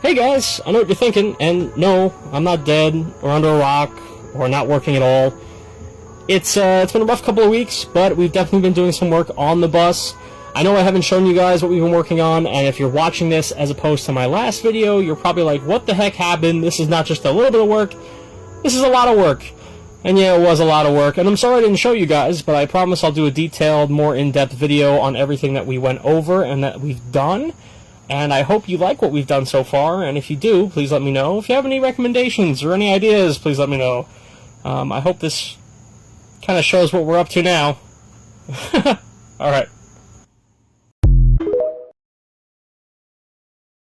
Hey guys, I know what you're thinking, and no, I'm not dead, or under a rock, or not working at all. It's been a rough couple of weeks, but we've definitely been doing some work on the bus. I know I haven't shown you guys what we've been working on, and if you're watching this as opposed to my last video, you're probably like, what the heck happened? This is not just a little bit of work, this is a lot of work. And yeah, it was a lot of work, and I'm sorry I didn't show you guys, but I promise I'll do a detailed, more in-depth video on everything that we went over and that we've done. And I hope you like what we've done so far, and if you do, please let me know. If you have any recommendations or any ideas, please let me know. I hope this kind of shows what we're up to now. Alright.